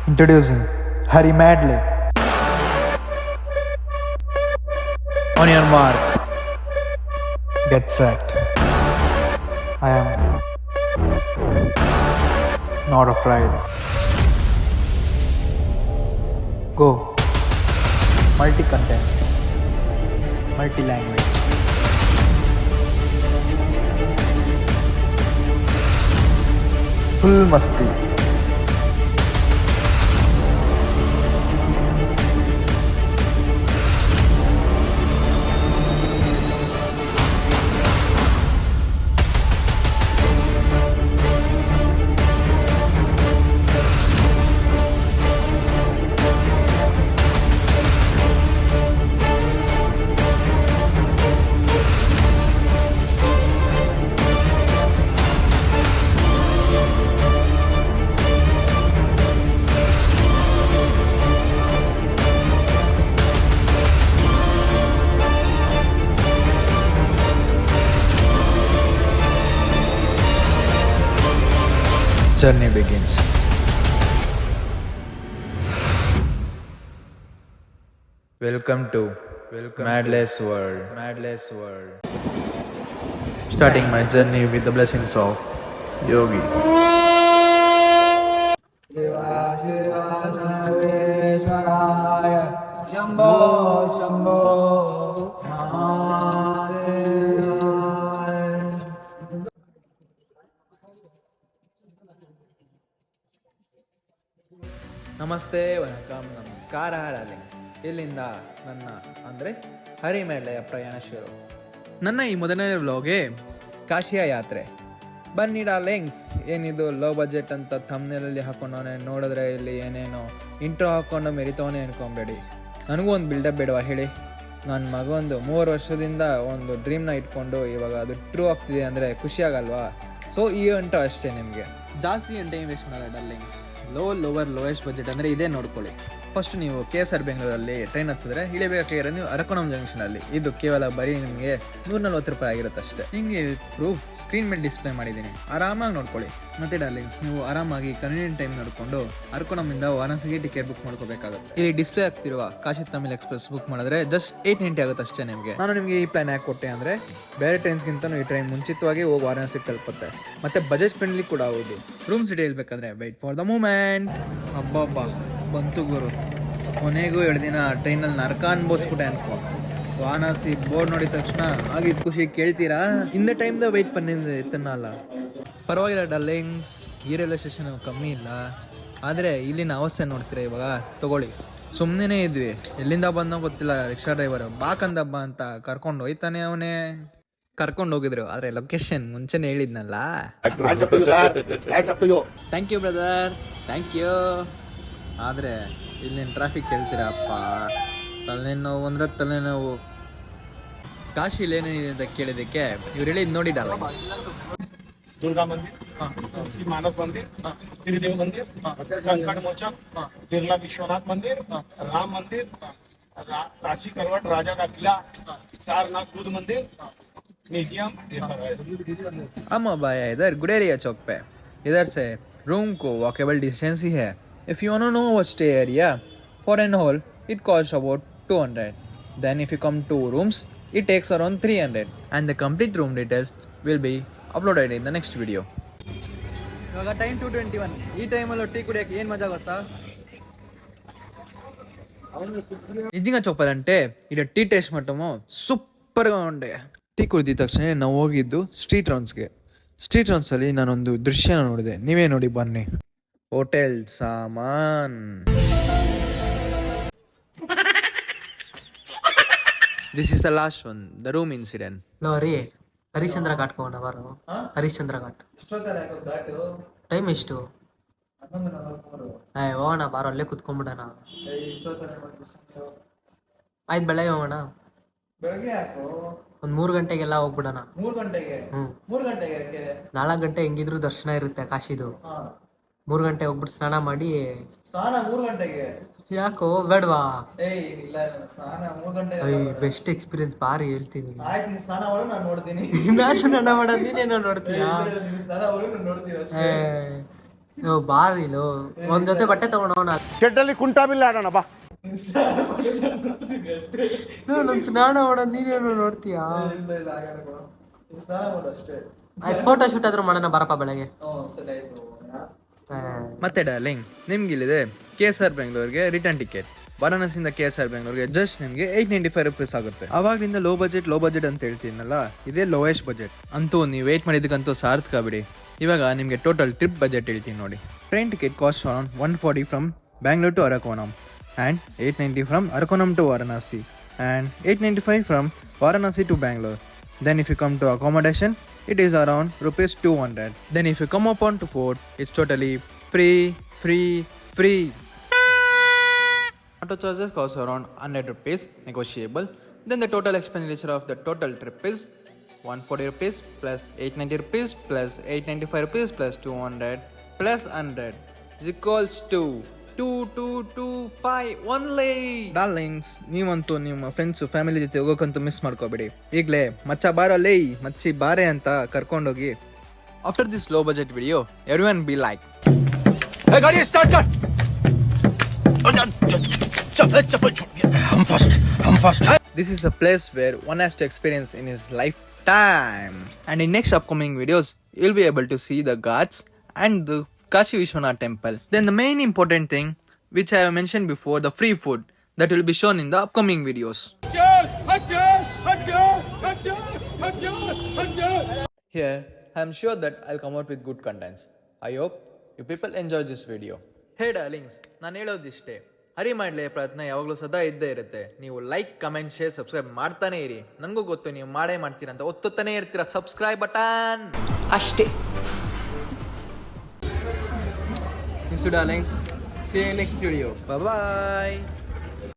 Introducing Harry Madley. On your mark, get set. I am not afraid. Go. Multi-content, multi-language. Full masti. Journey begins. Welcome to Madless World. Starting my journey with the blessings of Yogi. ನಮಸ್ತೆ, ವಣಕಂ, ನಮಸ್ಕಾರ darlings. ಇಲ್ಲಿಂದ ನನ್ನ ಅಂದರೆ ಹರಿ ಮ್ಯಾಡ್ಲೆಯ ಪ್ರಯಾಣ ಶುರು. ನನ್ನ ಈ ಮೊದಲನೇ ವ್ಲಾಗೆ ಕಾಶಿಯ ಯಾತ್ರೆ. ಬನ್ನಿ ಡಾರ್ಲಿಂಗ್ಸ್. ಏನಿದು ಲೋ ಬಜೆಟ್ ಅಂತ ಥಂಬ್ನೇಲಲ್ಲಿ ಹಾಕೊಂಡವನೇ, ನೋಡಿದ್ರೆ ಇಲ್ಲಿ ಏನೇನೋ ಇಂಟ್ರೋ ಹಾಕ್ಕೊಂಡು ಮೆರಿತವನೇ ಅನ್ಕೊಂಬೇಡಿ. ನನಗೂ ಒಂದು ಬಿಲ್ಡಪ್ ಬೇಡವಾ ಹೇಳಿ? ನನ್ನ ಮಗೊಂದು 3 ವರ್ಷದಿಂದ ಒಂದು ಡ್ರೀಮ್ನ ಇಟ್ಕೊಂಡು ಇವಾಗ ಅದು ಟ್ರೂ ಆಗ್ತಿದೆ ಅಂದರೆ ಖುಷಿ ಆಗಲ್ವಾ? ಸೊ ಈ ಇಂಟ್ರೋ ಅಷ್ಟೇ. ನಿಮಗೆ ಜಾಸ್ತಿ ಟೈಮ್ ವೇಸ್ಟ್ ಮಾಡಲ್ಲ ಡಾರ್ಲಿಂಗ್ಸ್. ಲೋಯೆಸ್ಟ್ ಬಜೆಟ್ ಅಂದರೆ ಇದೇ ನೋಡ್ಕೊಳ್ಳಿ. ಫಸ್ಟ್ ನೀವು KSR ಬೆಂಗಳೂರಲ್ಲಿ ಟ್ರೈನ್ ಹತ್ತಿದ್ರೆ ಇಳಿಬೇಕಾಗಿರೋ ನೀವು ಅರಕೋಣಂ ಜಂಕ್ಷನಲ್ಲಿ. ಇದು ಕೇವಲ ಬರೀ ನಿಮಗೆ 140 ರೂಪಾಯಿ ಆಗಿರುತ್ತೆ ಅಷ್ಟೇ. ನಿಮಗೆ ಪ್ರೂಫ್ ಸ್ಕ್ರೀನ್ ಮೇಲೆ ಡಿಸ್ಪ್ಲೇ ಮಾಡಿದ್ದೀನಿ, ಆರಾಮಾಗಿ ನೋಡ್ಕೊಳ್ಳಿ. ಮತ್ತೆ ಡಾರ್ಲಿಂಗ್ಸ್, ನೀವು ಆರಾಮಾಗಿ ಕನ್ವೀನಿಯಂಟ್ ಟೈಮ್ ನೋಡಿಕೊಂಡು ಅರಕೋಣಂನಿಂದ ವಾರಣಾಸಿಗೆ ಟಿಕೆಟ್ ಬುಕ್ ಮಾಡ್ಕೋಬೇಕಾಗುತ್ತೆ. ಇಲ್ಲಿ ಡಿಸ್ಪ್ಲೇ ಆಗ್ತಿರುವ ಕಾಶಿ ತಮಿಳ್ ಎಕ್ಸ್ಪ್ರೆಸ್ ಬುಕ್ ಮಾಡಿದ್ರೆ ಜಸ್ಟ್ 890 ಆಗುತ್ತೆ ಅಷ್ಟೇ ನಿಮಗೆ. ನಾನು ನಿಮಗೆ ಈ ಪ್ಲಾನ್ ಯಾಕೆ ಕೊಟ್ಟೆ ಅಂದರೆ, ಬೇರೆ ಟ್ರೈನ್ಸ್ಗಿಂತ ಈ ಟ್ರೈನ್ ಮುಂಚಿತವಾಗಿ ಹೋಗಿ ವಾರಣಾಸಿಗೆ ತಲುಪುತ್ತೆ, ಮತ್ತೆ ಬಜೆಟ್ ಫ್ರೆಂಡ್ಲಿ ಕೂಡ ಹೌದು. ರೂಮ್ ಸಿಟಿ ಹೇಳ್ಬೇಕಂದ್ರೆ ವೆಯ್ಟ್ ಫಾರ್ ದ ಮೂಮೆಂಟ್. ಹಬ್ಬ ಬಂತು ಗುರು, ಕೊನೆಗೂ 2 ದಿನ ಟ್ರೈನಲ್ಲಿ ನರಕ ಅನ್ಬೋಸ್ಬಿಟ್ಟೆ ಅನ್ಕೋ. ವಾರಣಾಸಿ ಬೋರ್ಡ್ ನೋಡಿದ ತಕ್ಷಣ ಆಗಿದ್ದು ಖುಷಿ ಕೇಳ್ತೀರಾ? ಇಂದ ಟೈಮ್ದ ವೆಯ್ಟ್ ಪನ್ನಿಂದ ಎತ್ತನಲ್ಲ. ಪರವಾಗಿಲ್ಲ ಡಾರ್ಲಿಂಗ್ಸ್, ಈ ರೈಲ್ವೆ ಸ್ಟೇಷನ್ ಕಮ್ಮಿ ಇಲ್ಲ. ಆದರೆ ಇಲ್ಲಿನ ಅವಸ್ಥೆ ನೋಡ್ತೀರಾ ಇವಾಗ. ತಗೊಳ್ಳಿ, ಸುಮ್ಮನೆ ಇದ್ವಿ, ಎಲ್ಲಿಂದ ಬಂದೋ ಗೊತ್ತಿಲ್ಲ. ರಿಕ್ಷಾ ಡ್ರೈವರ್ ಬಾಕಂದಬ್ಬ ಅಂತ ಕರ್ಕೊಂಡು ಹೋಯ್ತಾನೆ. ಅವನೇ ಕರ್ಕೊಂಡು ಹೋಗಿದ್ರು, ಆದರೆ ಲೊಕೇಶನ್ ಮುಂಚೆನೇ ಹೇಳಿದ್ನಲ್ಲ. Thank you brother, thank you. ಆದರೆ ಇಲ್ಲಿನ ಟ್ರಾಫಿಕ್ ಕೇಳ್ತೀರಪ್ಪ, ತಲೆನೋವು ಅಂದರೆ ತಲೆನೋವು. ಕಾಶಿಲಿ ಏನೇನಿದೆ ಅಂತ ಕೇಳಿದ್ದಕ್ಕೆ ಇವ್ರು ಹೇಳಿದ್ ನೋಡಿ ಡಾರ್ಲಿಂಗ್ಸ್. दुर्गा मंदिर, श्री मानस मंदिर, त्रिदेव मंदिर, संकट मोचन, बिरला विश्वनाथ मंदिर, राम मंदिर, काशी करवट राजा का किला, सारनाथ बुद्ध मंदिर, म्यूजियम, ये सब है. अम्मा भाई इधर गुडेरिया चौक पे, इधर से रूम को वॉकेबल डिस्टेंस ही है. If you want to know what stay area for an hall, it costs about 200. Then if you come to rooms, it takes around 300. And the complete room details will be uploaded in the next video. ಇವಾಗ time 2:21. ಈ ಟೈಮಲ್ಲಿ tea ಕುಡಿಯೋಕೆ ಏನು ಮಜಾ ಗೊತ್ತಾ? నిజంగా చెప్పాలంటే ఇక్కడ టీ టేస్ట్ మట్టము ಸೂಪರ್గా ఉండే. ಟೀ ಕುಡಿದ ತಕ್ಷಣ ನಾವು ಹೋಗಿದ್ದು ಸ್ಟ್ರೀಟ್ ರೌಂಡ್ಸಲ್ಲಿ ನಾನೊಂದು ದೃಶ್ಯನ ನೋಡಿದೆ. ನೀವೇ ನೋಡಿ ಬನ್ನಿ. ಹೋಟೆಲ್ ಸಾಮಾನ್. This is the last one, the room incident. ರೀ ಹರಿಶ್ಚಂದ್ರ ಘಾಟ್ ಹೋಗೋಣ ಬಾರೋ. ಹರಿಶ್ಚಂದ್ರ ಘಾಟ್ ಟೈಮ್ ಎಷ್ಟು? ಹೋಗೋಣ ಬಾರೋ, ಅಲ್ಲೇ ಕುತ್ಕೊಂಡ್ಬಿಡೋಣ. ಆಯ್ತು, ಬೆಳಗ್ಗೆ ಹೋಗೋಣ. ಒಂದ್ 3 ಗಂಟೆಗೆಲ್ಲ ಹೋಗ್ಬಿಡೋಣ. 3 ಗಂಟೆಗೆ? 3 ಗಂಟೆಗೆ? 4 ಗಂಟೆ ಹೆಂಗಿದ್ರು ದರ್ಶನ ಇರುತ್ತೆ ಕಾಶಿದು. 3 ಗಂಟೆ ಹೋಗ್ಬಿಟ್ಟು ಸ್ನಾನ ಮಾಡಿ. ಸ್ನಾನ 3 ಗಂಟೆಗೆ? ಯಾಕೋ ಬೇಡವಾ? ಬೆಸ್ಟ್ ಎಕ್ಸ್ಪೀರಿಯನ್ಸ್ ಬಾರಿ ಹೇಳ್ತೀನಿ. ನಾನು ಸ್ನಾನ ಮಾಡೋದು ನೀನೇನೋ ನೋಡ್ತೀಯಾ? ಬಾರಿಲು ಒಂದ್ ಜೊತೆ ಬಟ್ಟೆ ತಗೊಂಡವನ ಶೆಡ್ಡಲ್ಲಿ ಕುಂಟಾ ಬಿಲ್ಲ ಆಡೋಣ ಬಾ. ನನ್ ಸ್ನಾನ ಮಾಡೋದ್ ನೀನೇನು ನೋಡ್ತೀಯಾ? ಸ್ನಾನ ಮಾಡು ಅಷ್ಟೇ. ಆಯ್ತು, ಫೋಟೋ ಶೂಟ್ ಆದ್ರೂ ಮಾಡೋಣ ಬರಪ್ಪ ಬೆಳಗ್ಗೆ. ಸರಿ ಆಯ್ತು. ಮತ್ತೆ ಡಾರ್ಲಿಂಗ್, ನಿಮ್ಗಿಲ್ಲಿದೆ KSR ಬೆಂಗಳೂರಿಗೆ ರಿಟರ್ನ್ ಟಿಕೆಟ್. ವಾರಾಣಸಿಯಿಂದ KSR ಬೆಂಗಳೂರಿಗೆ ಜಸ್ಟ್ ನಿಮಗೆ 895 ರುಪೀಸ್ ಆಗುತ್ತೆ. ಅವಾಗಲಿಂದ ಲೋ ಬಜೆಟ್ ಅಂತ ಹೇಳ್ತೀನಲ್ಲ, ಇದೇ ಲೋಯೆಸ್ಟ್ ಬಜೆಟ್. ಅಂತೂ ನೀವು ವೇಟ್ ಮಾಡಿದ್ದಕ್ಕಂತೂ ಸಾರ್ಥಕ ಬಿಡಿ. ಇವಾಗ ನಿಮಗೆ ಟೋಟಲ್ ಟ್ರಿಪ್ ಬಜೆಟ್ ಹೇಳ್ತೀನಿ ನೋಡಿ. Train ticket cost around 140 from Bangalore to Arakkonam and 890 from Arakkonam to Varanasi and 895 from Varanasi to Bangalore. Then if you come to accommodation, it is around rupees 200. Then if you come upon to food, it's totally free. Auto charges cost around 100 rupees, negotiable. Then the total expenditure of the total trip is 140 rupees plus 890 rupees plus 895 rupees plus 200 plus 100 is equals to 2225 only. Darlings, ನೀವಂತೂ ನಿಮ್ಮ friends family ಜೊತೆ ಹೋಗೋಕ್ಕಂತೂ miss ಮಾಡ್ಕೋಬೇಡಿ. ಈಗಲೇ ಮಚ್ಚ ಬಾರಲ್ಲೇ ಮಚ್ಚಿ ಬಾರೆ ಅಂತ ಕರ್ಕೊಂಡೋಗಿ. After this low budget video everyone be like, ಗಾಡಿ ಸ್ಟಾರ್ಟ್ ಕರ್. हम first. this is a place where one has to experience in his lifetime. And in next upcoming videos, you'll be able to see the Ghats and the Kashi Vishwanath temple. Then the main important thing, which I have mentioned before, the free food that will be shown in the upcoming videos. Here, I am sure that I'll come out with good contents. I hope you people enjoy this video. Hey darlings, ನಾನು ಹೇಳೋದಿಷ್ಟೇ, ಹರಿ ಮಾಡಲಿ ಪ್ರಯತ್ನ ಯಾವಾಗಲೂ ಸದಾ ಇದ್ದೇ ಇರುತ್ತೆ. ನೀವು like, comment, share, subscribe ಮಾಡ್ತಾನೆ ಇರಿ. ನನಗೂ ಗೊತ್ತು ನೀವು ಮಾಡೇ ಮಾಡ್ತೀರಾ ಅಂತ, ಒತ್ತುತ್ತಾನೆ ಇರ್ತೀರಾ ಸಬ್ಸ್ಕ್ರೈಬ್ ಬಟನ್ ಅಷ್ಟೇ. Darlings, see you in next video. Bye bye.